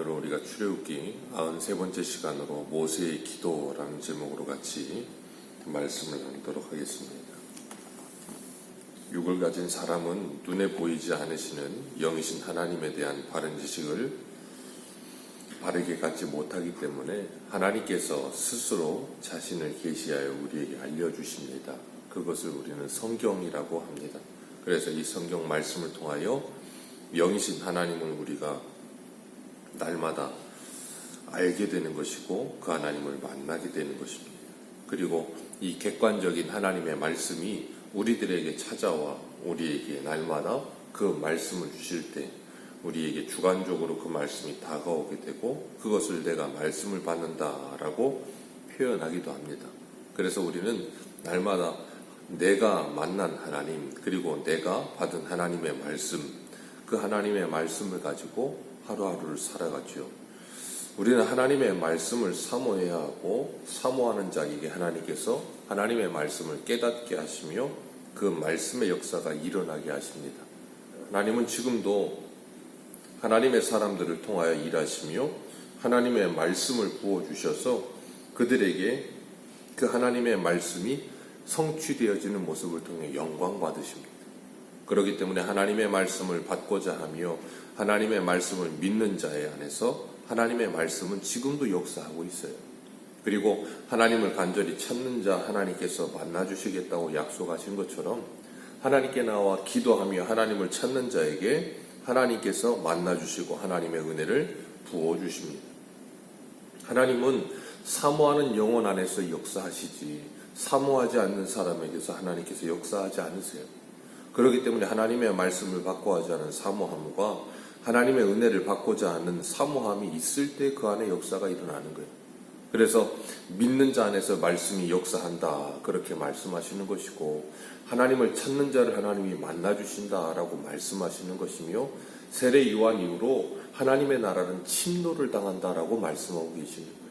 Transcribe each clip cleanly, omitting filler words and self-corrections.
오늘은 우리가 출애굽기 93번째 시간으로 모세의 기도라는 제목으로 같이 말씀을 나누도록 하겠습니다. 육을 가진 사람은 눈에 보이지 않으시는 영이신 하나님에 대한 바른 지식을 바르게 갖지 못하기 때문에 하나님께서 스스로 자신을 계시하여 우리에게 알려주십니다. 그것을 우리는 성경이라고 합니다. 그래서 이 성경 말씀을 통하여 영이신 하나님을 우리가 날마다 알게 되는 것이고 그 하나님을 만나게 되는 것입니다. 그리고 이 객관적인 하나님의 말씀이 우리들에게 찾아와 우리에게 날마다 그 말씀을 주실 때 우리에게 주관적으로 그 말씀이 다가오게 되고 그것을 내가 말씀을 받는다라고 표현하기도 합니다. 그래서 우리는 날마다 내가 만난 하나님 그리고 내가 받은 하나님의 말씀 그 하나님의 말씀을 가지고 하루하루를 살아가죠. 우리는 하나님의 말씀을 사모해야 하고 사모하는 자에게 하나님께서 하나님의 말씀을 깨닫게 하시며 그 말씀의 역사가 일어나게 하십니다. 하나님은 지금도 하나님의 사람들을 통하여 일하시며 하나님의 말씀을 부어주셔서 그들에게 그 하나님의 말씀이 성취되어지는 모습을 통해 영광 받으십니다. 그렇기 때문에 하나님의 말씀을 받고자 하며 하나님의 말씀을 믿는 자의 안에서 하나님의 말씀은 지금도 역사하고 있어요. 그리고 하나님을 간절히 찾는 자 하나님께서 만나주시겠다고 약속하신 것처럼 하나님께 나와 기도하며 하나님을 찾는 자에게 하나님께서 만나주시고 하나님의 은혜를 부어주십니다. 하나님은 사모하는 영혼 안에서 역사하시지 사모하지 않는 사람에게서 하나님께서 역사하지 않으세요. 그렇기 때문에 하나님의 말씀을 받고 하지 않은 사모함과 하나님의 은혜를 받고자 하는 사모함이 있을 때 그 안에 역사가 일어나는 거예요. 그래서 믿는 자 안에서 말씀이 역사한다 그렇게 말씀하시는 것이고 하나님을 찾는 자를 하나님이 만나주신다라고 말씀하시는 것이며 세례 요한 이후로 하나님의 나라는 침노를 당한다라고 말씀하고 계시는 거예요.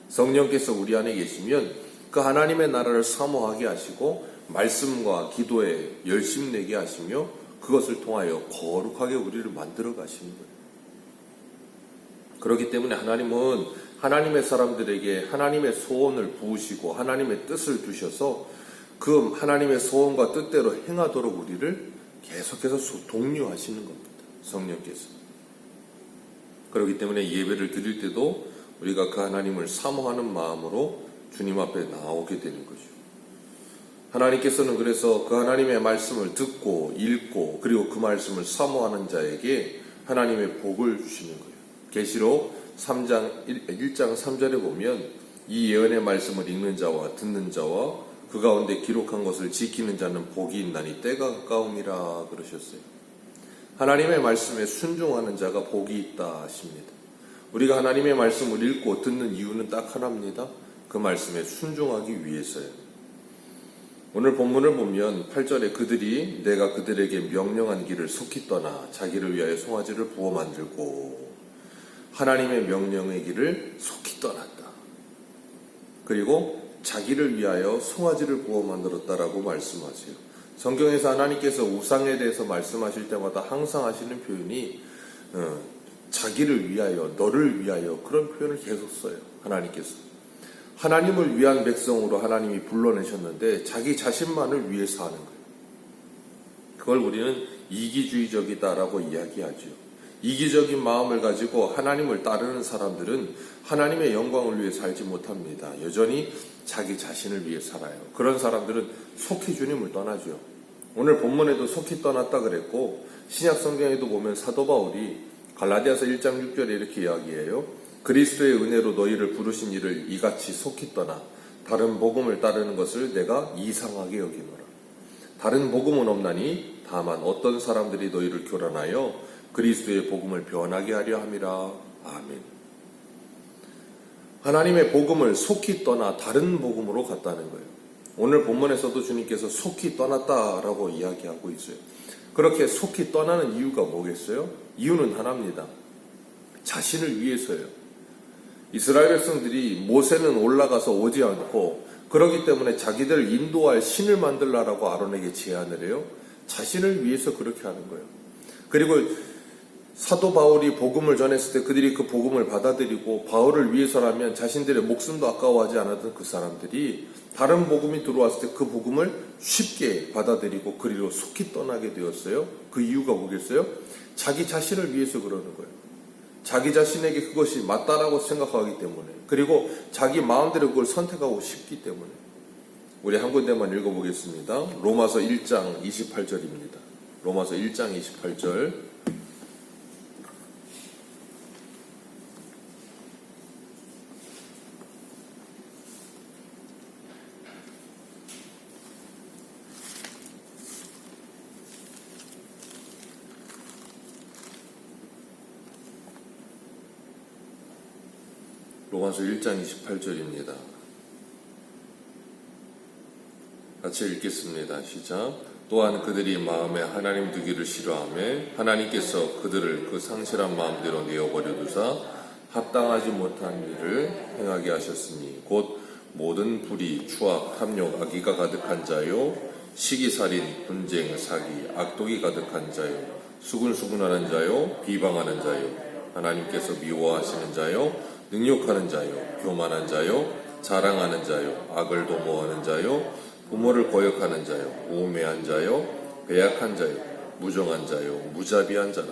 성령께서 우리 안에 계시면 그 하나님의 나라를 사모하게 하시고 말씀과 기도에 열심 내게 하시며 그것을 통하여 거룩하게 우리를 만들어 가시는 거예요. 그렇기 때문에 하나님은 하나님의 사람들에게 하나님의 소원을 부으시고 하나님의 뜻을 두셔서 그 하나님의 소원과 뜻대로 행하도록 우리를 계속해서 독려하시는 겁니다. 성령께서. 그렇기 때문에 예배를 드릴 때도 우리가 그 하나님을 사모하는 마음으로 주님 앞에 나오게 되는 거죠. 하나님께서는 그래서 그 하나님의 말씀을 듣고 읽고 그리고 그 말씀을 사모하는 자에게 하나님의 복을 주시는 거예요. 계시록 1장 3절에 보면 이 예언의 말씀을 읽는 자와 듣는 자와 그 가운데 기록한 것을 지키는 자는 복이 있나니 때가 가까움이라 그러셨어요. 하나님의 말씀에 순종하는 자가 복이 있다 하십니다. 우리가 하나님의 말씀을 읽고 듣는 이유는 딱 하나입니다. 그 말씀에 순종하기 위해서요. 오늘 본문을 보면 8절에 그들이 내가 그들에게 명령한 길을 속히 떠나 자기를 위하여 송아지를 부어 만들고 하나님의 명령의 길을 속히 떠났다. 그리고 자기를 위하여 송아지를 부어 만들었다라고 말씀하세요. 성경에서 하나님께서 우상에 대해서 말씀하실 때마다 항상 하시는 표현이 자기를 위하여 너를 위하여 그런 표현을 계속 써요. 하나님께서. 하나님을 위한 백성으로 하나님이 불러내셨는데 자기 자신만을 위해서 하는 거예요. 그걸 우리는 이기주의적이다라고 이야기하죠. 이기적인 마음을 가지고 하나님을 따르는 사람들은 하나님의 영광을 위해 살지 못합니다. 여전히 자기 자신을 위해 살아요. 그런 사람들은 속히 주님을 떠나죠. 오늘 본문에도 속히 떠났다 그랬고 신약 성경에도 보면 사도 바울이 갈라디아서 1장 6절에 이렇게 이야기해요. 그리스도의 은혜로 너희를 부르신 이를 이같이 속히 떠나 다른 복음을 따르는 것을 내가 이상하게 여기노라. 다른 복음은 없나니 다만 어떤 사람들이 너희를 교란하여 그리스도의 복음을 변하게 하려 함이라. 아멘. 하나님의 복음을 속히 떠나 다른 복음으로 갔다는 거예요. 오늘 본문에서도 주님께서 속히 떠났다라고 이야기하고 있어요. 그렇게 속히 떠나는 이유가 뭐겠어요? 이유는 하나입니다. 자신을 위해서요. 이스라엘 백성들이 모세는 올라가서 오지 않고 그러기 때문에 자기들을 인도할 신을 만들라라고 아론에게 제안을 해요. 자신을 위해서 그렇게 하는 거예요. 그리고 사도 바울이 복음을 전했을 때 그들이 그 복음을 받아들이고 바울을 위해서라면 자신들의 목숨도 아까워하지 않았던 그 사람들이 다른 복음이 들어왔을 때 그 복음을 쉽게 받아들이고 그리로 속히 떠나게 되었어요. 그 이유가 뭐겠어요? 자기 자신을 위해서 그러는 거예요. 자기 자신에게 그것이 맞다라고 생각하기 때문에, 그리고 자기 마음대로 그걸 선택하고 싶기 때문에. 우리 한 군데만 읽어보겠습니다. 로마서 1장 28절입니다. 로마서 1장 28절. 로마서 1장 28절입니다. 같이 읽겠습니다. 시작. 또한 그들이 마음에 하나님 두기를 싫어하며 하나님께서 그들을 그 상실한 마음대로 내어버려 두사 합당하지 못한 일을 행하게 하셨으니 곧 모든 불의, 추악, 탐욕, 악의가 가득한 자요, 시기살인, 분쟁, 사기, 악독이 가득한 자요, 수군수군하는 자요, 비방하는 자요, 하나님께서 미워하시는 자요, 능욕하는 자요, 교만한 자요, 자랑하는 자요, 악을 도모하는 자요, 부모를 거역하는 자요, 우매한 자요, 배약한 자요, 무정한 자요, 무자비한 자라.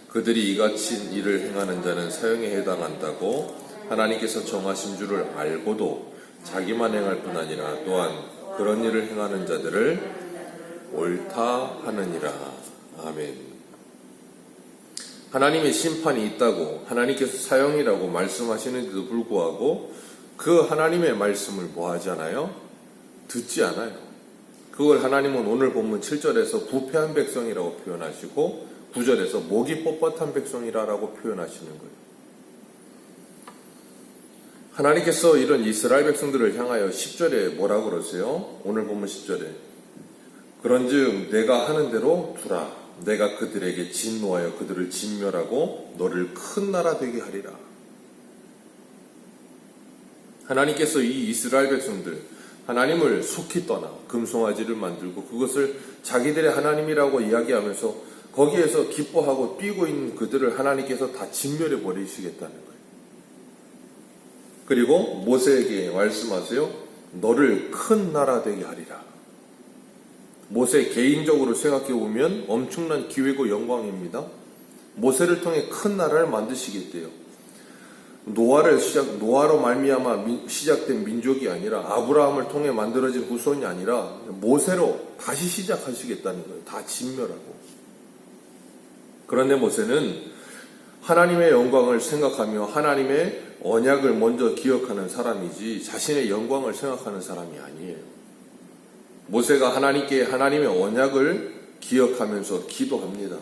그들이 이같이 일을 행하는 자는 사형에 해당한다고 하나님께서 정하신 줄을 알고도 자기만 행할 뿐 아니라 또한 그런 일을 행하는 자들을 옳다 하느니라. 아멘. 하나님의 심판이 있다고 하나님께서 사형이라고 말씀하시는데도 불구하고 그 하나님의 말씀을 뭐 하잖아요? 듣지 않아요. 그걸 하나님은 오늘 본문 7절에서 부패한 백성이라고 표현하시고 9절에서 목이 뻣뻣한 백성이라고 표현하시는 거예요. 하나님께서 이런 이스라엘 백성들을 향하여 10절에 뭐라고 그러세요? 오늘 본문 10절에 그런즉 내가 하는 대로 두라. 내가 그들에게 진노하여 그들을 진멸하고 너를 큰 나라 되게 하리라. 하나님께서 이 이스라엘 백성들 하나님을 속히 떠나 금송아지를 만들고 그것을 자기들의 하나님이라고 이야기하면서 거기에서 기뻐하고 뛰고 있는 그들을 하나님께서 다 진멸해 버리시겠다는 거예요. 그리고 모세에게 말씀하세요. 너를 큰 나라 되게 하리라. 모세 개인적으로 생각해 보면 엄청난 기회고 영광입니다. 모세를 통해 큰 나라를 만드시겠대요. 노아로 말미암아 시작된 민족이 아니라 아브라함을 통해 만들어진 후손이 아니라 모세로 다시 시작하시겠다는 거예요. 다 진멸하고. 그런데 모세는 하나님의 영광을 생각하며 하나님의 언약을 먼저 기억하는 사람이지 자신의 영광을 생각하는 사람이 아니에요. 모세가 하나님께 하나님의 언약을 기억하면서 기도합니다.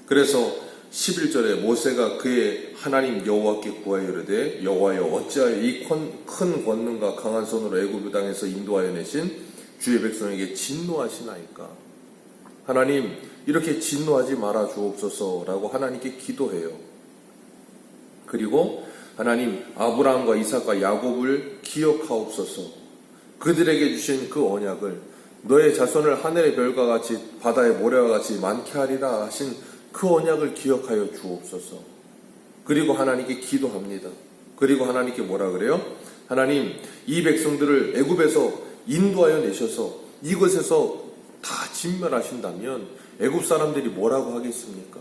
그래서 11절에 모세가 그의 하나님 여호와께 구하여 이르되 여호와여 어찌하여 이 큰 권능과 강한 손으로 애굽 땅에서 인도하여 내신 주의 백성에게 진노하시나이까. 하나님 이렇게 진노하지 말아 주옵소서라고 하나님께 기도해요. 그리고 하나님 아브라함과 이삭과 야곱을 기억하옵소서. 그들에게 주신 그 언약을 너의 자손을 하늘의 별과 같이 바다의 모래와 같이 많게 하리라 하신 그 언약을 기억하여 주옵소서. 그리고 하나님께 기도합니다. 그리고 하나님께 뭐라 그래요? 하나님 이 백성들을 애굽에서 인도하여 내셔서 이곳에서 다 진멸하신다면 애굽 사람들이 뭐라고 하겠습니까?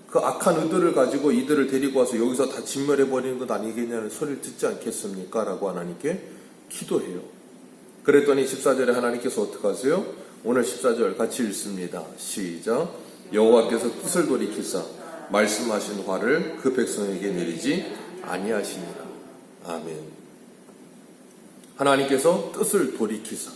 그 악한 의도를 가지고 이들을 데리고 와서 여기서 다 진멸해버리는 것 아니겠냐는 소리를 듣지 않겠습니까? 라고 하나님께 기도해요. 그랬더니 14절에 하나님께서 어떻게 하세요? 오늘 14절 같이 읽습니다. 시작. 여호와께서 뜻을 돌이키사 말씀하신 화를 그 백성에게 내리지 아니하시니라. 아멘. 하나님께서 뜻을 돌이키사.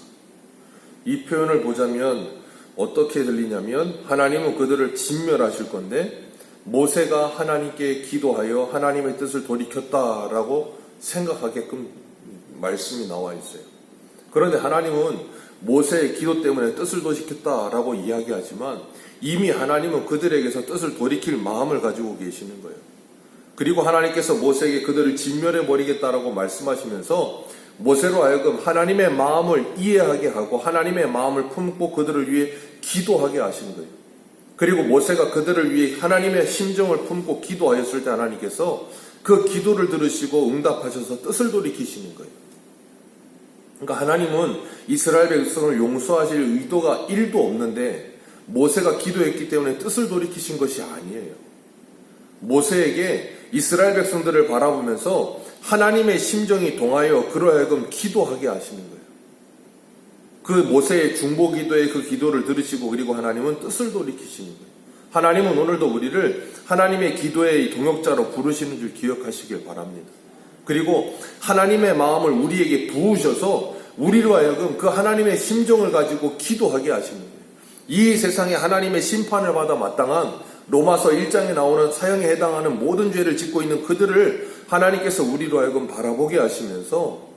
이 표현을 보자면 어떻게 들리냐면 하나님은 그들을 진멸하실 건데 모세가 하나님께 기도하여 하나님의 뜻을 돌이켰다라고 생각하게끔 말씀이 나와 있어요. 그런데 하나님은 모세의 기도 때문에 뜻을 돌이켰다라고 이야기하지만 이미 하나님은 그들에게서 뜻을 돌이킬 마음을 가지고 계시는 거예요. 그리고 하나님께서 모세에게 그들을 진멸해 버리겠다라고 말씀하시면서 모세로 하여금 하나님의 마음을 이해하게 하고 하나님의 마음을 품고 그들을 위해 기도하게 하신 거예요. 그리고 모세가 그들을 위해 하나님의 심정을 품고 기도하였을 때 하나님께서 그 기도를 들으시고 응답하셔서 뜻을 돌이키시는 거예요. 그러니까 하나님은 이스라엘 백성을 용서하실 의도가 1도 없는데 모세가 기도했기 때문에 뜻을 돌이키신 것이 아니에요. 모세에게 이스라엘 백성들을 바라보면서 하나님의 심정이 동하여 그러하여금 기도하게 하시는 거예요. 그 모세의 중보 기도의 그 기도를 들으시고 그리고 하나님은 뜻을 돌이키시는 거예요. 하나님은 오늘도 우리를 하나님의 기도의 동역자로 부르시는 줄 기억하시길 바랍니다. 그리고 하나님의 마음을 우리에게 부으셔서 우리로 하여금 그 하나님의 심정을 가지고 기도하게 하시는 거예요. 이 세상에 하나님의 심판을 받아 마땅한 로마서 1장에 나오는 사형에 해당하는 모든 죄를 짓고 있는 그들을 하나님께서 우리로 하여금 바라보게 하시면서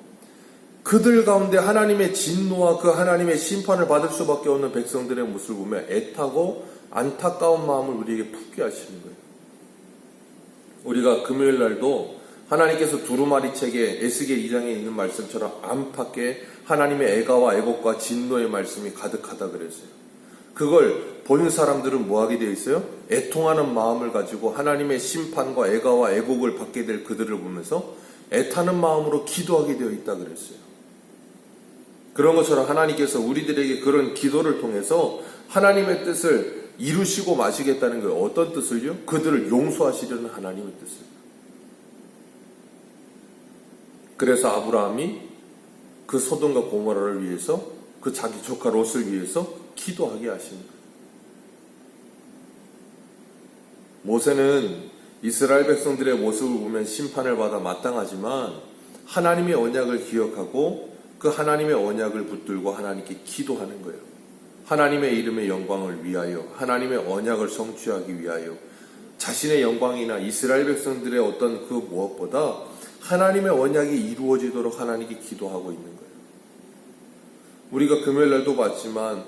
그들 가운데 하나님의 진노와 그 하나님의 심판을 받을 수밖에 없는 백성들의 모습을 보며 애타고 안타까운 마음을 우리에게 품게 하시는 거예요. 우리가 금요일 날도 하나님께서 두루마리 책에 에스겔 2장에 있는 말씀처럼 안팎에 하나님의 애가와 애곡과 진노의 말씀이 가득하다 그랬어요. 그걸 본 사람들은 뭐하게 되어 있어요? 애통하는 마음을 가지고 하나님의 심판과 애가와 애곡을 받게 될 그들을 보면서 애타는 마음으로 기도하게 되어 있다 그랬어요. 그런 것처럼 하나님께서 우리들에게 그런 기도를 통해서 하나님의 뜻을 이루시고 마시겠다는 거예요. 어떤 뜻을요? 그들을 용서하시려는 하나님의 뜻을. 그래서 아브라함이 그 소돔과 고모라를 위해서 그 자기 조카 롯을 위해서 기도하게 하신 거예요. 모세는 이스라엘 백성들의 모습을 보면 심판을 받아 마땅하지만 하나님의 언약을 기억하고 그 하나님의 언약을 붙들고 하나님께 기도하는 거예요. 하나님의 이름의 영광을 위하여, 하나님의 언약을 성취하기 위하여, 자신의 영광이나 이스라엘 백성들의 어떤 그 무엇보다 하나님의 언약이 이루어지도록 하나님께 기도하고 있는 거예요. 우리가 금요일 날도 봤지만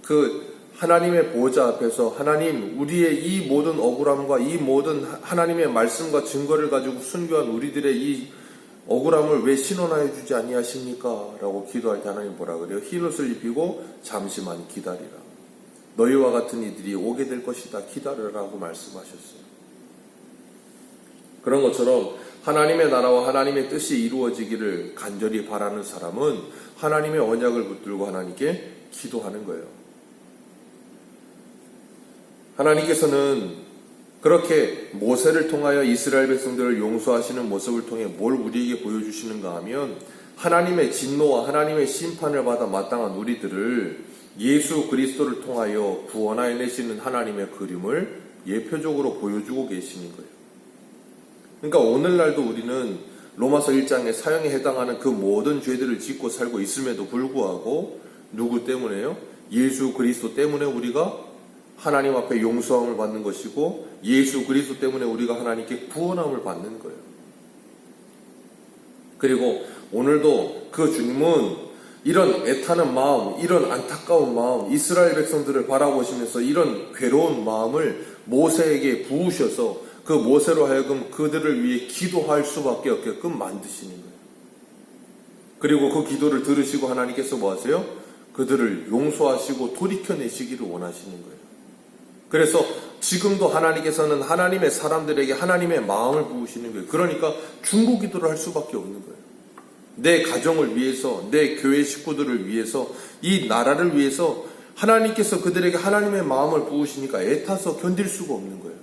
그 하나님의 보좌 앞에서 하나님, 우리의 이 모든 억울함과 이 모든 하나님의 말씀과 증거를 가지고 순교한 우리들의 이 억울함을 왜 신원하여 주지 아니하십니까? 라고 기도할 때 하나님 뭐라 그래요? 흰옷을 입히고 잠시만 기다리라. 너희와 같은 이들이 오게 될 것이다. 기다려라고 말씀하셨어요. 그런 것처럼 하나님의 나라와 하나님의 뜻이 이루어지기를 간절히 바라는 사람은 하나님의 언약을 붙들고 하나님께 기도하는 거예요. 하나님께서는 그렇게 모세를 통하여 이스라엘 백성들을 용서하시는 모습을 통해 뭘 우리에게 보여주시는가 하면 하나님의 진노와 하나님의 심판을 받아 마땅한 우리들을 예수 그리스도를 통하여 구원하여 내시는 하나님의 그림을 예표적으로 보여주고 계시는 거예요. 그러니까 오늘날도 우리는 로마서 1장의 사형에 해당하는 그 모든 죄들을 짓고 살고 있음에도 불구하고 누구 때문에요? 예수 그리스도 때문에 우리가 하나님 앞에 용서함을 받는 것이고 예수 그리스도 때문에 우리가 하나님께 구원함을 받는 거예요. 그리고 오늘도 그 주님은 이런 애타는 마음, 이런 안타까운 마음, 이스라엘 백성들을 바라보시면서 이런 괴로운 마음을 모세에게 부으셔서 그 모세로 하여금 그들을 위해 기도할 수밖에 없게끔 만드시는 거예요. 그리고 그 기도를 들으시고 하나님께서 뭐 하세요? 그들을 용서하시고 돌이켜내시기를 원하시는 거예요. 그래서 지금도 하나님께서는 하나님의 사람들에게 하나님의 마음을 부으시는 거예요. 그러니까 중보 기도를 할 수밖에 없는 거예요. 내 가정을 위해서, 내 교회 식구들을 위해서, 이 나라를 위해서 하나님께서 그들에게 하나님의 마음을 부으시니까 애타서 견딜 수가 없는 거예요.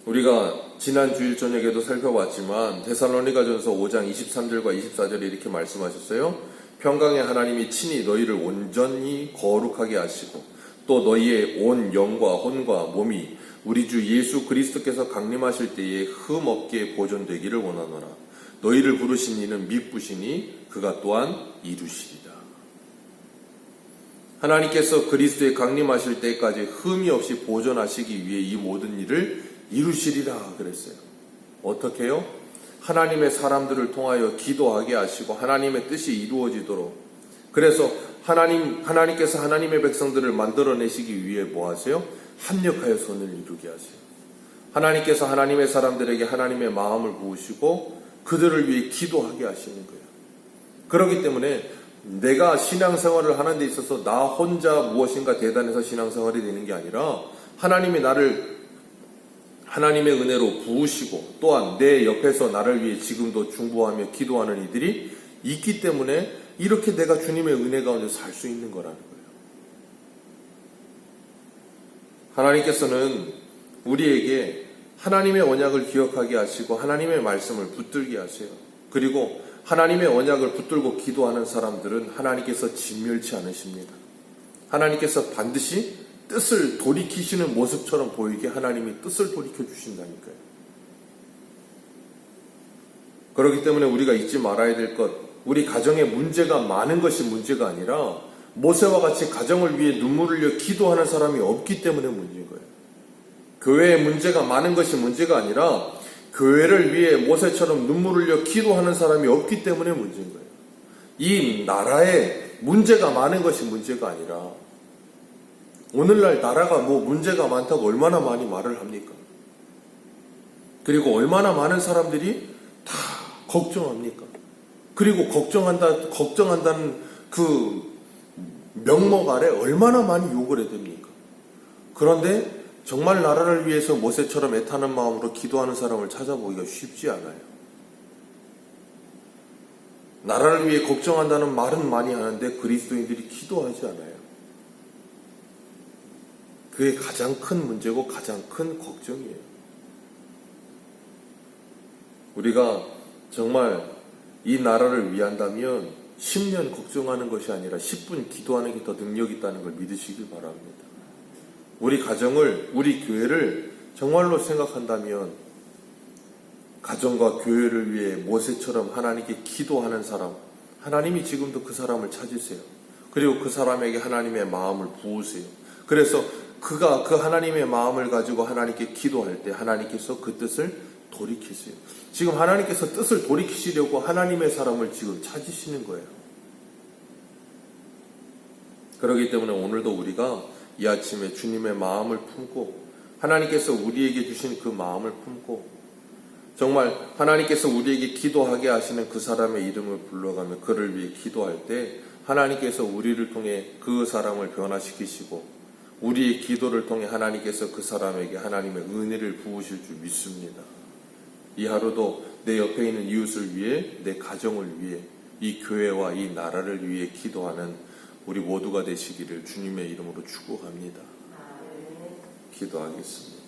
우리가 지난 주일 저녁에도 살펴봤지만 데살로니가전서 5장 23절과 24절에 이렇게 말씀하셨어요. 평강의 하나님이 친히 너희를 온전히 거룩하게 하시고 또 너희의 온 영과 혼과 몸이 우리 주 예수 그리스도께서 강림하실 때에 흠 없게 보존되기를 원하노라. 너희를 부르신 이는 미쁘시니 그가 또한 이루시리라. 하나님께서 그리스도의 강림하실 때까지 흠이 없이 보존하시기 위해 이 모든 일을 이루시리라 그랬어요. 어떻게 해요? 하나님의 사람들을 통하여 기도하게 하시고 하나님의 뜻이 이루어지도록. 그래서 하나님께서 하나님의 백성들을 만들어내시기 위해 뭐 하세요? 합력하여 선을 이루게 하세요. 하나님께서 하나님의 사람들에게 하나님의 마음을 부으시고 그들을 위해 기도하게 하시는 거예요. 그렇기 때문에 내가 신앙생활을 하는 데 있어서 나 혼자 무엇인가 대단해서 신앙생활이 되는 게 아니라 하나님이 나를 하나님의 은혜로 부으시고 또한 내 옆에서 나를 위해 지금도 중보하며 기도하는 이들이 있기 때문에 이렇게 내가 주님의 은혜 가운데 살 수 있는 거라는 거예요. 하나님께서는 우리에게 하나님의 언약을 기억하게 하시고 하나님의 말씀을 붙들게 하세요. 그리고 하나님의 언약을 붙들고 기도하는 사람들은 하나님께서 진멸치 않으십니다. 하나님께서 반드시 뜻을 돌이키시는 모습처럼 보이게 하나님이 뜻을 돌이켜 주신다니까요. 그렇기 때문에 우리가 잊지 말아야 될 것, 우리 가정에 문제가 많은 것이 문제가 아니라 모세와 같이 가정을 위해 눈물을 흘려 기도하는 사람이 없기 때문에 문제인 거예요. 교회에 문제가 많은 것이 문제가 아니라 교회를 위해 모세처럼 눈물을 흘려 기도하는 사람이 없기 때문에 문제인 거예요. 이 나라에 문제가 많은 것이 문제가 아니라 오늘날 나라가 뭐 문제가 많다고 얼마나 많이 말을 합니까? 그리고 얼마나 많은 사람들이 다 걱정합니까? 그리고 걱정한다는 그 명목 아래 얼마나 많이 욕을 해야 됩니까? 그런데 정말 나라를 위해서 모세처럼 애타는 마음으로 기도하는 사람을 찾아보기가 쉽지 않아요. 나라를 위해 걱정한다는 말은 많이 하는데 그리스도인들이 기도하지 않아요. 그게 가장 큰 문제고 가장 큰 걱정이에요. 우리가 정말 이 나라를 위한다면 10년 걱정하는 것이 아니라 10분 기도하는 게 더 능력이 있다는 걸 믿으시길 바랍니다. 우리 가정을, 우리 교회를 정말로 생각한다면 가정과 교회를 위해 모세처럼 하나님께 기도하는 사람, 하나님이 지금도 그 사람을 찾으세요. 그리고 그 사람에게 하나님의 마음을 부으세요. 그래서 그가 그 하나님의 마음을 가지고 하나님께 기도할 때 하나님께서 그 뜻을 돌이키세요. 지금 하나님께서 뜻을 돌이키시려고 하나님의 사람을 지금 찾으시는 거예요. 그렇기 때문에 오늘도 우리가 이 아침에 주님의 마음을 품고 하나님께서 우리에게 주신 그 마음을 품고 정말 하나님께서 우리에게 기도하게 하시는 그 사람의 이름을 불러가며 그를 위해 기도할 때 하나님께서 우리를 통해 그 사람을 변화시키시고 우리의 기도를 통해 하나님께서 그 사람에게 하나님의 은혜를 부으실 줄 믿습니다. 이 하루도 내 옆에 있는 이웃을 위해, 내 가정을 위해, 이 교회와 이 나라를 위해 기도하는 우리 모두가 되시기를 주님의 이름으로 축복합니다. 기도하겠습니다.